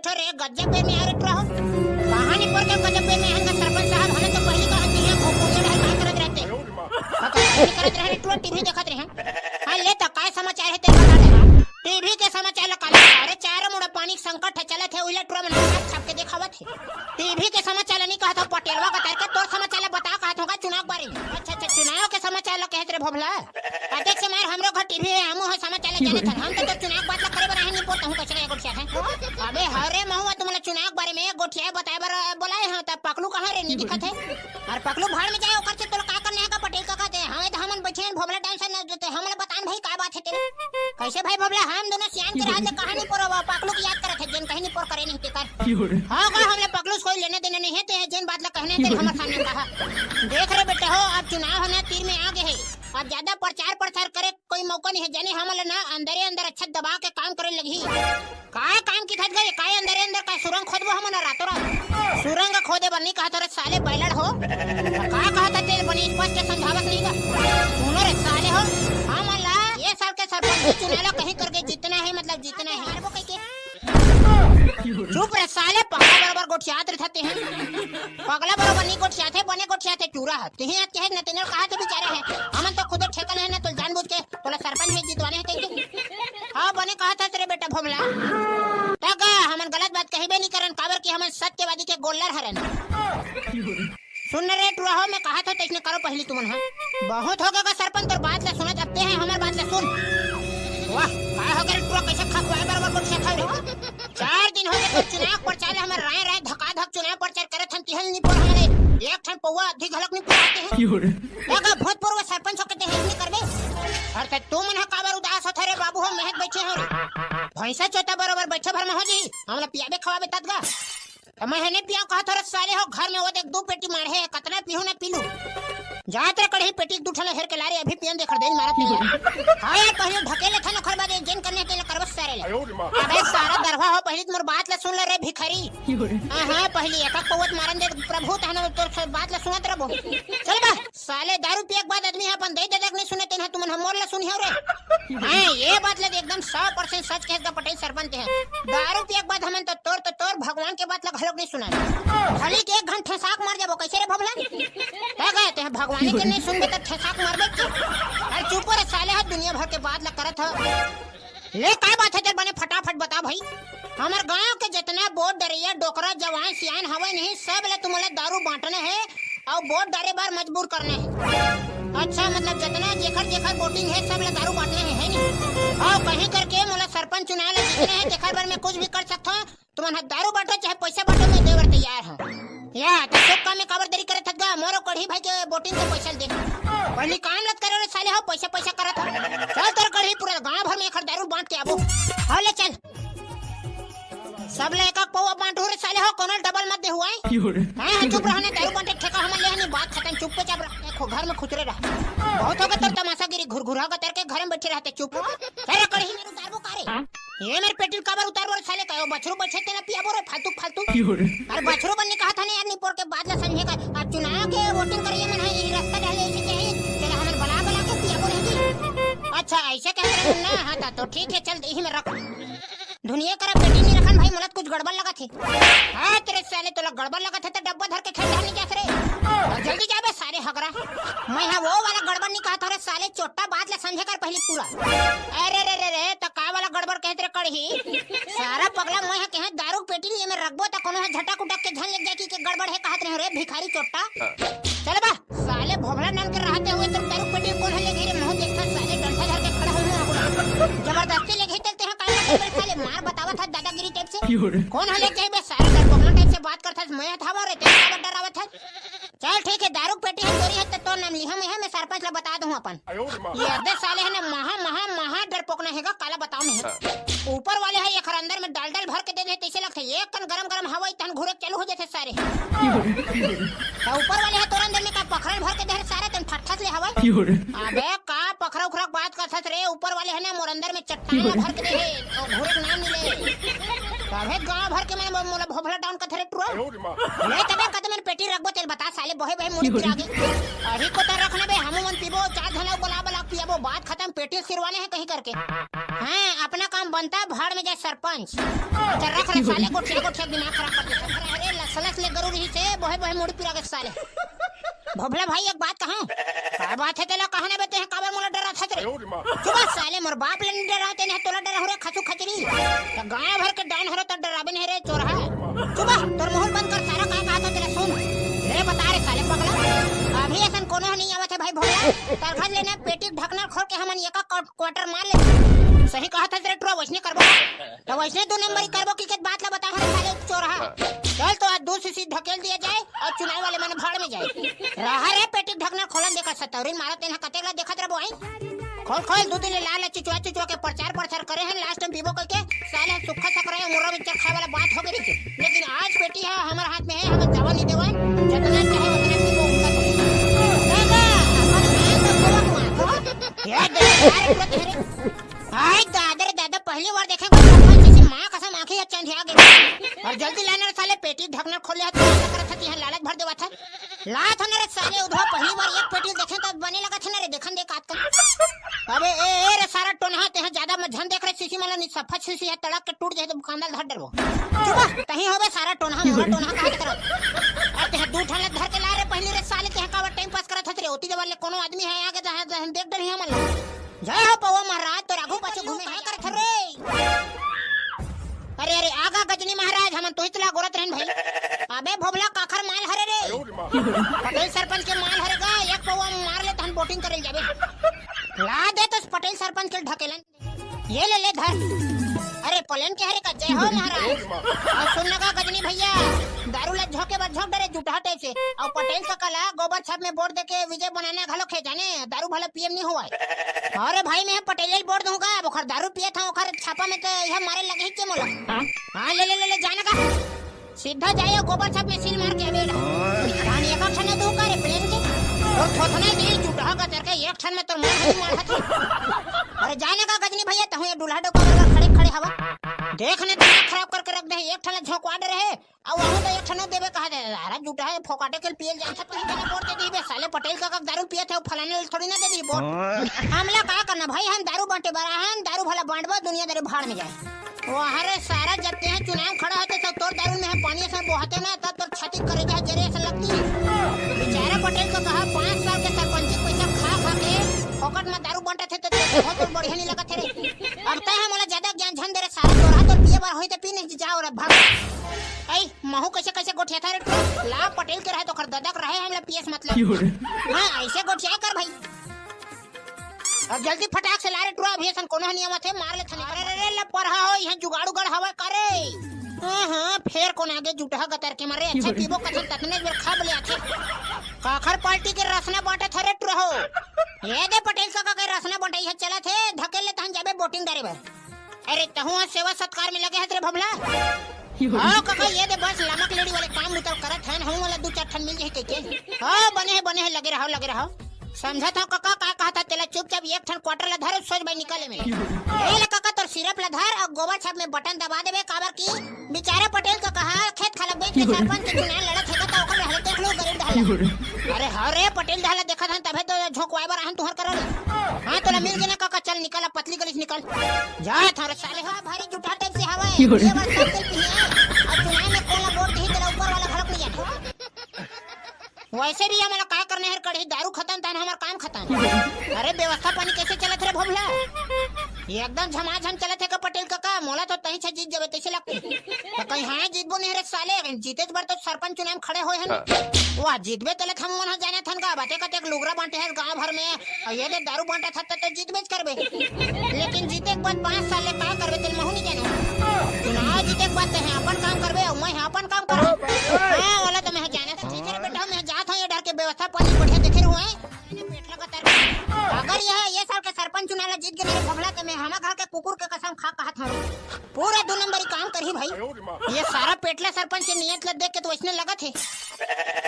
बैठो रे गज्जब पे में आ रहे हो कहानी पर के गज्जब पे में हंगा सरपंच साहब हने तो पहली का हंदिया खोपोले रहे काय करत रहते करत रहे टू टीवी देखत रहे हां ले त काय समाचार है तेरे बता दे टीवी के समाचार काले अरे चार मुड़ा पानी संकट है चलत है उइला ट्रो में छाप के दिखावत है टीवी के समाचार नहीं कहत पटेलवा का तार के तोर समाचार बता कहत होगा चुनाव बारे अच्छा अच्छा चुनाव के समाचार कहत रे भोभला अध्यक्ष मार हमरो घर टीवी है हमो समाचार जाने था हम तो चुनाव बात ला करे बर है नहीं पोत हूं कचरा गोठिया है अबे हरे महुआ तुमला चुनाव बारे में गोठिया बताए बर बोलाए हां त पकलू कहां रे नहीं दिखत है और पकलू भाड़ में जाए ओकर से तोला का करने है का पटेल का कहते हैं तो हमन बैठे भोभला टेंशन न देते हमला बतान भाई का बात है तेरे कैसे भाई भोभला हम दोनों सियान के रहते कहानी पर पकलू की याद करत है जन कहीं नहीं पर करे नहीं तेकर हां का हमले पकलू कोई लेने देने नहीं है ते जन बात ला कहने तेरे हमर सामने कहा देख रहे बेटा हो अब चुनाव होने तीर में आ गए है अब ज्यादा प्रचार प्रसार करे कोई मौका नहीं है जाने हमला ना अंदर अंदर अच्छा दबा के काम करे लगी काय काम की थक गए काय अंदर का सुरंग खोदबो हम ना रातों रात सुरंग खोदे बनी कहा तोरे साले बैलड़ हो का कहा था तेरे बनी स्पष्ट समझावत नहीं का सुनो रे साले हो हमला ये साल के सरपंच चुनाव कहीं करके जीतना है मतलब जीतना है वो कह के चुप रे साले पगला बराबर गोठियात रहते हैं पगला बराबर नहीं गोठियात है बने गोठियात है चूरा है यही आज कहे न तेने कहा थे बेचारे हैं हमन तो खुद ठेकन है ना तो जानबूझ के तोला सरपंच है जितवाने है कह हां बने कहा था तेरे बेटा भोमला तक हमन गलत बात कहिबे नहीं करन काबर की हमन सत्यवादी के गोल्लर हरन सुन रे टूरा हो मैं कहा था तैसने करो पहली तुमन हां बहुत हो गया सरपंच तोर बात ला सुनत अब हैं हमार बात ला सुन वाह काय हो गया टूरा कैसे खखवाए बराबर गोठिया खा रे 4 दिन हो गए चुनाव प्रचार हमर राय राय धका धक चुनाव प्रचार करत हन तिहल नहीं पर हमारे एक ठन पौवा अधिक घलक नहीं पाते हैं लगा भूतपूर्व सरपंच होके ते नहीं करबे अरे तू मन काबर उदास होत रे बाबू हम महक बैठे हो भैंसा चोता बराबर बैठे भर में हो जी हमला पियाबे खवाबे ततगा मैं हने पिया कहा थोड़ा साले हो घर में वो देख 2 पेटी मार है कितना पीहू ना पीलू जात रे कढ़ी पेटी दुठले हेर के लारे अभी पियन देख दे मारत नहीं हां यार पहले ढकेले था न खरबा दे जन करने के करबस सारे ले अबे सारा दरवा हो पहले मोर बात ला सुन ले रे भिखारी हां पहले एक पवत मारन दे प्रभु तहन तोर बात ला सुनत रबो चल बा साले दारू पिए के बाद आदमी अपन दे दे नहीं सुनते हैं तुमन हमोर ला सुनियो रे हां ये बात ला एकदम 100% सच कह पटेल सरपंच है दारू पिए के बाद हमन तो तोर भगवान के बात ला घलोक नहीं सुना खाली के 1 घंटा साक मार जाबो कैसे रे भगवान क्या कहते हैं भगवान के नहीं सुनबे त ठेसाक मारबे अरे चुप रे साले हा दुनिया भर के बात ला करत ह ले काय बात है तेरे बने फटाफट बता भाई हमार गांव के जितना बोट डरिया डोकरा जवान सियान हवे नहीं सब ले तुमले दारू बांटने है और बोट डरे बार मजबूर करने है अच्छा मतलब जितना जेखर वोटिंग है सब ले दारू बांटने है नहीं और कहीं करके मोला सरपंच चुनाव ले जीतने है जेखर बार में कुछ भी कर सकता हूं तुमन दारू बांटो चाहे पैसा बांटो मैं देवर तैयार हूं या तो सब काम में खबरदारी करे थगा मोरो कढ़ी भाई के वोटिंग के पैसा दे पहले काम लत करे रे साले हो पैसा करत चल तोर कढ़ी पूरा गांव भर में दारू बांट के आबो हां ले चल सब ले एक पौवा बांटू रे साले हो कोनो डबल मत दे हुआ हां चुप रहने दारू बांटे ठेका हम ले नहीं बात खत्म चुप पे चाप रख घर में खुचरे रह बहुत होगा तोर तमाशागिरी घुरघुरा का तेरे के घर में बैठे रहते चुप तेरे कढ़ी मेरे उतारबो कारे ये मेरे पेटी कवर उतार बोल साले का बछरू बैठे तेरा पियाबो रे फालतू अरे बछरू बनने कहा था ना यार निपोर के बाद ला समझेगा अब चुनाव के वोटिंग करिए मन है ये रास्ता डाले ऐसे चाहिए तेरा हमर बला के पियाबो रहेगी अच्छा ऐसे कह रहे हो ना हां तो ठीक है चल यही में रख दुनिया करा पेटी नहीं रखन भाई मलत कुछ गड़बड़ लगा थी हां तेरे साले तो गड़बड़ लगा था तो डब्बा धर के खेल डालने क्या रे जल्दी जाबे सारे हगरा मैं हां वो वाला गड़बड़ नहीं कहा था रे साले छोटा बात ला समझे कर पहले पूरा अरे रे रे रे तो का वाला गड़बड़ कहत रे कढ़ी सारा पगला मैं के दारू पेटी लिए में रखबो त कोनो झटक उटक के झन लग जाए कि गड़बड़ है कहत रहे रे भिखारी चोट्टा चल बा साले भोगला नाम के रहते हुए तुम दारू पेटी कौन है ले गए रे मुंह देखता साले डंडा धर के खड़ा हो जबरदस्ती ले गए चलते हैं काहे साले मार बतावा था दादागिरी टाइप से कौन है ले गए बे सारे डर भोगला टाइप से बात करता मैं था रे तेरा डरावत है चल ठीक है दारू पेटी है चोरी है तो नाम लिहा मैं सरपंच ला बता दूं अपन ये आधे साले है ना महा डरपोकना हैगा काला बताओ नहीं ऊपर वाले है एक अंदर में डाल भर के दे दे तैसे लगते एक कन गरम हवा तन घुरे चालू हो जाते सारे तो ऊपर वाले है तोर अंदर में का पखरल भर के दे सारे तन फटफट ले हवा अबे का पखरा उखरा बात करत रे ऊपर वाले है ना मोर अंदर में चट्टान भर के दे और घुरे नाम मिले तबे गांव भर के मैं मोला भोभला डाउन का थरे ट्रो ले तबे कदम में पेटी रखबो तेल बता साले बहे मुड़ी गिरा के अभी को तर रखने बे हम मन पीबो चार धना बोला पियाबो बात खत्म पेटी सिरवाने है कहीं करके हां अपना काम बनता भाड़ में जाए सरपंच। अच्छा रख रे साले गोठिया गोठिया दिमाग खराब कर देता। अरे लसलस ले गरू रही से बोहे बोहे मुड़ी पिरा के साले। भोभला भाई एक बात कहूं, क्या बात है तेला कहने बेते हैं काबर मोला डरा था रे। चुप साले मोर बाप ले डरा ते ने तोला डरा हो रे खसु खचरी। त गाय भर के डान हरो त डराबे नहीं रे चोरहा। चुप तोर मुंह बंद कर सारा का कहा था तेरा सुन। रे बता रे साले पगला अभी ऐसा कोनो नहीं आवत है भाई भोला। तार घर लेने पेटी ढकना खोल के हमन एका क्वार्टर मार ले। सही कहा था तेरे ट्रो वैसने करबो तो वैसने 2 नंबरी करबो की के बात ला बता हरे साले चोरहा। चल तो आज 2 सीसी ढकेल दिया जाए और चुनाव वाले मन भाड़ में जाए। रहा रे पेटी ढकना खोलन देखा सतौरी मारत है कतेला देखत रहबो आई। खोल खोल दूध ले लाल चिचुआ चिचुआ के प्रचार करे हैं लास्ट में पीबो करके साले सुखा सक रहे मुर्रा में खाए वाला बात हो गई थी। लेकिन आज पेटी है हमारे हाथ में है हम जवा नहीं देवा जितना चाहे उतना पीबो उनका तो ये दे हाय दादा रे दादा पहली बार देखे कोई मां कसम आंखें चंधिया गई। और जल्दी लाने साले पेटी ढकना खोले हाथ करत थी लालच भर देवा था लात हने रे साले उधर पहली बार एक पेटी देखे तो बने लगा था ना रे देखन देख का। अबे ए रे सारा टोनहा ते ज्यादा मझन देख रे सीसी वाला नहीं सफा सीसी है तड़क के टूट जाए तो दुकानदार धर डरबो। चुप तही होबे सारा टोनहा मोरा टोनहा का करत और ते दू ठाले धर के ला रे पहली रे साले ते का टाइम पास करत थे रे ओती वाले कोनो आदमी है आगे देख डर ही हमन जय हो पवा महाराज तो राघु पाछे घूमे है करत रे। अरे अरे आगा गजनी महाराज हमन तो इतला गोरत रहन भाई। अबे भोबला काखर माल हरे रे पटेल सरपंच के माल हरेगा एक पवा मार ले तहन बोटिंग करे जाबे ला दे तो पटेल सरपंच के ढकेलन ये ले धर। अरे पलेन के हरे का जय हो महाराज। और सुन लगा गजनी भैया दारू ला झोंके बाद झोंक डरे जुटा टाइप से और पटेल का कला गोबर छाप में बोर्ड देके विजय बनाना घलो खे जाने दारू भला पीएम नहीं हुआ। अरे भाई मैं पटेल बोर्ड दूंगा ओखर दारू पिए था ओखर छापा में तो यह मारे लगे के मोला। हां ले जाने का सीधा जाइए गोबर छाप में सील मार के बेड़ा रानी एक क्षण दो करे प्लेन के और थोथने दी जुटा का करके एक क्षण में तो मार था। अरे जाने का गजनी भैया तहु ये दूल्हा डो खड़े खड़े हवा देखने दिमाग खराब करके रख दे एक ठला झोंकवा दे रहे और वहां तो एक ठनो देबे कहा दे अरे जुटा है फोकाटे के पियल जान सब कहीं बोल दे दीबे साले पटेल का दारू पिए थे फलाने थोड़ी ना दे दी बोल हमला का करना भाई हम दारू बांटे बरा हम दारू भला बांटबो दुनियादारी भाड़ में जाए। वो हरे सारा जब हैं चुनाव खड़ा होते तो तोर दारू में पानी से बहाते ना तब तोर छाती करेगा जरे ऐसा लगती है। बेचारा पटेल को कहा 5 साल के सरपंच पैसा खा के फोकट में दारू बांटे थे तो बहुत बढ़िया नहीं लगा थे रे। अब तय है मोला ज्यादा ज्ञान झन दे रे सारा तोरा तो पिए बार होई तो पी नहीं जाओ रे भाग। आई महू कैसे गोठिया था रे ला पटेल के रहे तो खर ददक रहे हमला पीएस मतलब हां ऐसे गोठिया कर भाई। अब जल्दी फटाक से लारे टुरा अभी सन कोनो नियम थे मार ले थने। अरे रे ले परहा हो यहां जुगाड़ू गड़ हवा करे। हां फेर कोन आगे जुटहा गतर के मारे अच्छा पीबो कथन ततने बेर खा ले आथे काखर पार्टी के रसना बांटे थरे टुरा हो ये दे पटेल का के रसना बांटे है चला थे धकेल ले तहन जाबे बोटिंग करे बे। अरे तहु सेवा सत्कार में लगे है रे भबला हां काका ये दे बस लमक लेडी वाले काम उतर करत है हम वाला 2-4 ठन मिल जाए के हां बने है लगे रहो समझा था काका का कहता तेला चुपचाप एक ठन क्वार्टर ला धर सोच भाई निकाले में ए ले काका तोर सिरप ला धर और गोबर छाप में बटन दबा देबे काबर की बेचारा पटेल का कहा खेत खाला बेच के सरपंच के चुनाव लड़त है तो ओकर हालत देख लो गरीब ढाला। अरे हरे पटेल ढाला देखा था तबे तो झोंकवाए बार हम तुहर करल हां तोला मिल गना काका चल निकल पतली गली से निकल जा थारे साले हा भारी जुटा टाइप से हवा ये बार सब तेल पिए और चुनाव में कोला बोर्ड ही तेरा ऊपर वाला भड़क नहीं जाता। वैसे भी हमारा क्या करने है कड़ी दारू खत्म था हमारा काम खत्म। अरे व्यवस्था पानी कैसे चलत रे भोभला एकदम झमाझम चलत है का पटेल का मोला तो तही से जीत जाबे तैसे लगते तो कहीं हां जीतबो नहीं रे साले जीते बार तो सरपंच चुनाव खड़े होए हन वाह जीतबे तले हम मन जाने थन का बाते कते लुगरा बांटे है गांव भर में और ये दे दारू बांटा था तो जीतबे करबे लेकिन जीते के बाद 5 साल ले का करबे तेल महू नहीं जाने चुनाव जीते के बाद है अपन काम करबे और मैं अपन काम करो हां वाला तो मैं जाने था ठीक है बेटा मैं जात हूं ये डर के व्यवस्था पानी बढ़िया देखे रहो है पेट लगा तर अगर ये साल के सरपंच चुनाव जीत गए भबला तो मैं हमा घर के कुकुर के कसम खा कहत हूं पूरा 2 नंबरी काम करही भाई ये सारा पेटला सरपंच के नियत ल देख के तो इसने लगा थे।